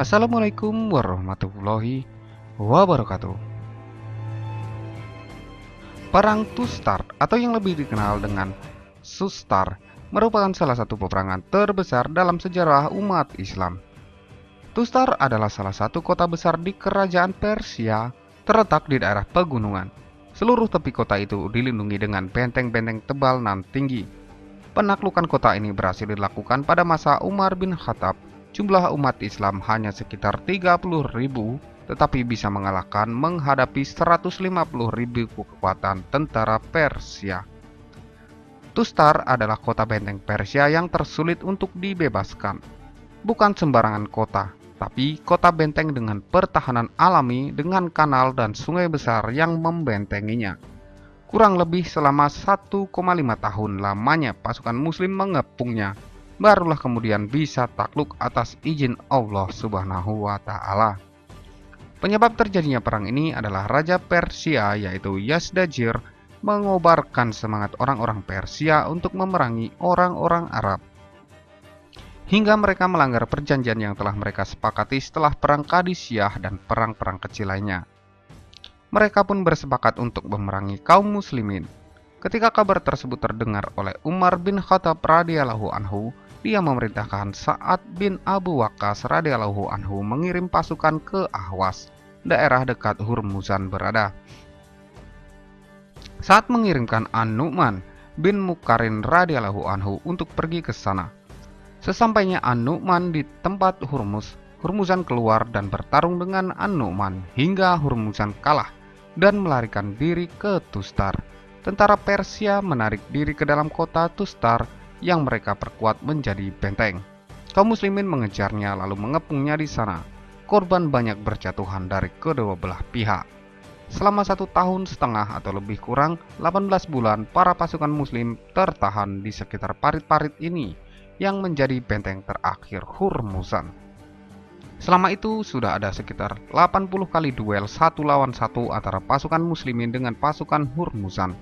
Assalamualaikum warahmatullahi wabarakatuh. Perang Tustar atau yang lebih dikenal dengan Sustar merupakan salah satu peperangan terbesar dalam sejarah umat Islam. Tustar adalah salah satu kota besar di kerajaan Persia terletak di daerah pegunungan. Seluruh tepi kota itu dilindungi dengan benteng-benteng tebal nan tinggi. Penaklukan kota ini berhasil dilakukan pada masa Umar bin Khattab. Jumlah umat Islam hanya sekitar 30.000, tetapi bisa menghadapi 150.000 kekuatan tentara Persia. Tustar adalah kota benteng Persia yang tersulit untuk dibebaskan. Bukan sembarangan kota, tapi kota benteng dengan pertahanan alami dengan kanal dan sungai besar yang membentenginya. Kurang lebih selama 1,5 tahun lamanya pasukan muslim mengepungnya, barulah kemudian bisa takluk atas izin Allah Subhanahu wa Ta'ala. Penyebab terjadinya perang ini adalah Raja Persia yaitu Yazdajir mengobarkan semangat orang-orang Persia untuk memerangi orang-orang Arab, hingga mereka melanggar perjanjian yang telah mereka sepakati setelah perang Qadisiyah dan perang-perang kecil lainnya. Mereka pun bersepakat untuk memerangi kaum muslimin. Ketika kabar tersebut terdengar oleh Umar bin Khattab radhiyallahu anhu, dia memerintahkan Sa'ad bin Abu Waqqas radhiyallahu anhu mengirim pasukan ke Ahwas, daerah dekat Hurmuzan berada. Saat mengirimkan An-Nu'man bin Muqarrin radhiyallahu anhu untuk pergi ke sana. Sesampainya An-Nu'man di tempat Hurmuzan keluar dan bertarung dengan An-Nu'man hingga Hurmuzan kalah dan melarikan diri ke Tustar. Tentara Persia menarik diri ke dalam kota Tustar yang mereka perkuat menjadi benteng. Kaum muslimin mengejarnya lalu mengepungnya di sana. Korban banyak berjatuhan dari kedua belah pihak. Selama 1,5 tahun atau lebih kurang 18 bulan, para pasukan muslim tertahan di sekitar parit-parit ini yang menjadi benteng terakhir Hurmuzan. Selama itu sudah ada sekitar 80 kali duel 1 lawan 1 antara pasukan muslimin dengan pasukan Hurmuzan,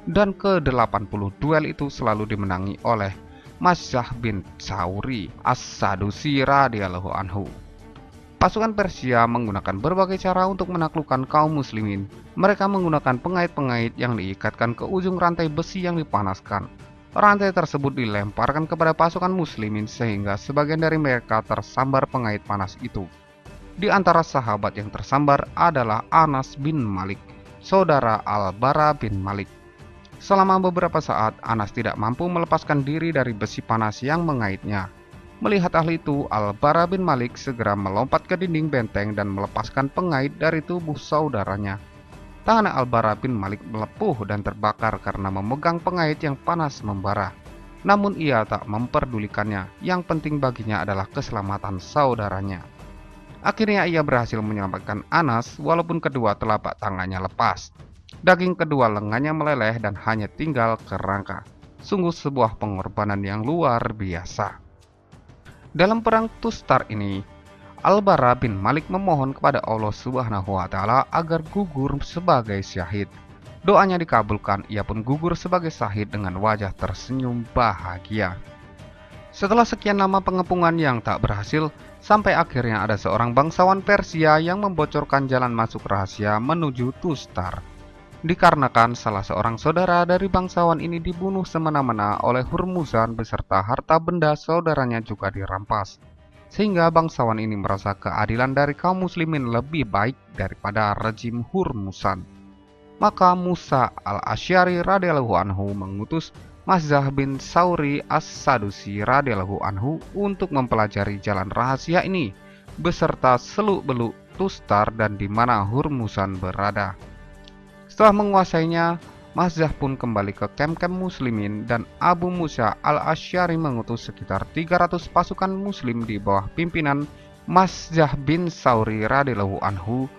dan ke-80 duel itu selalu dimenangi oleh Mazdah bin Sauri As-Sadusi radhiyallahu anhu. Pasukan Persia menggunakan berbagai cara untuk menaklukkan kaum muslimin. Mereka menggunakan pengait-pengait yang diikatkan ke ujung rantai besi yang dipanaskan. Rantai tersebut dilemparkan kepada pasukan muslimin sehingga sebagian dari mereka tersambar pengait panas itu. Di antara sahabat yang tersambar adalah Anas bin Malik, saudara Al-Bara bin Malik. Selama beberapa saat, Anas tidak mampu melepaskan diri dari besi panas yang mengaitnya. Melihat hal itu, Al-Bara bin Malik segera melompat ke dinding benteng dan melepaskan pengait dari tubuh saudaranya. Tangan Al-Bara bin Malik melepuh dan terbakar karena memegang pengait yang panas membara. Namun ia tak memperdulikannya, yang penting baginya adalah keselamatan saudaranya. Akhirnya ia berhasil menyelamatkan Anas walaupun kedua telapak tangannya lepas. Daging kedua lengannya meleleh dan hanya tinggal kerangka. Sungguh sebuah pengorbanan yang luar biasa. Dalam perang Tustar ini, Al-Bara bin Malik memohon kepada Allah Subhanahu wa Ta'ala agar gugur sebagai syahid. Doanya dikabulkan, ia pun gugur sebagai syahid dengan wajah tersenyum bahagia. Setelah sekian lama pengepungan yang tak berhasil, sampai akhirnya ada seorang bangsawan Persia yang membocorkan jalan masuk rahasia menuju Tustar. Dikarenakan salah seorang saudara dari bangsawan ini dibunuh semena-mena oleh Hurmuzan beserta harta benda saudaranya juga dirampas, sehingga bangsawan ini merasa keadilan dari kaum muslimin lebih baik daripada rejim Hurmuzan. Maka Musa al-Asy'ari radhiyallahu anhu mengutus Mazdah bin Sauri As-Sadusi radhiyallahu anhu untuk mempelajari jalan rahasia ini beserta seluk-beluk Tustar dan di mana Hurmuzan berada. Setelah menguasainya, Mazdah pun kembali ke kem-kem muslimin dan Abu Musa al-Asy'ari mengutus sekitar 300 pasukan muslim di bawah pimpinan Mazdah bin Sauri radhiyallahu anhu.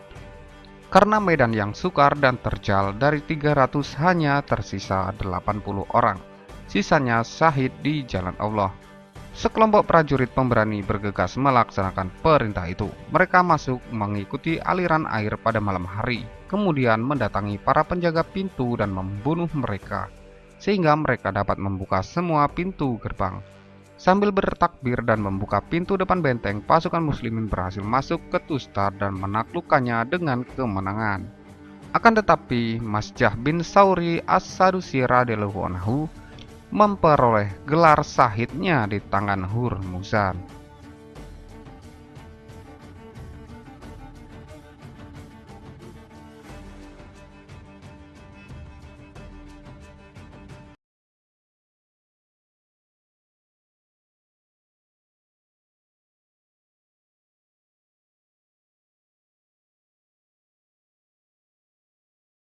Karena medan yang sukar dan terjal, dari 300 hanya tersisa 80 orang. Sisanya syahid di jalan Allah. Sekelompok prajurit pemberani bergegas melaksanakan perintah itu. Mereka masuk mengikuti aliran air pada malam hari, kemudian mendatangi para penjaga pintu dan membunuh mereka, sehingga mereka dapat membuka semua pintu gerbang. Sambil bertakbir dan membuka pintu depan benteng, pasukan muslimin berhasil masuk ke Tustar dan menaklukkannya dengan kemenangan. Akan tetapi, Masjah bin Sauri As-Sadusi radhiyallahu anhu memperoleh gelar syahidnya di tangan Hurmuzan.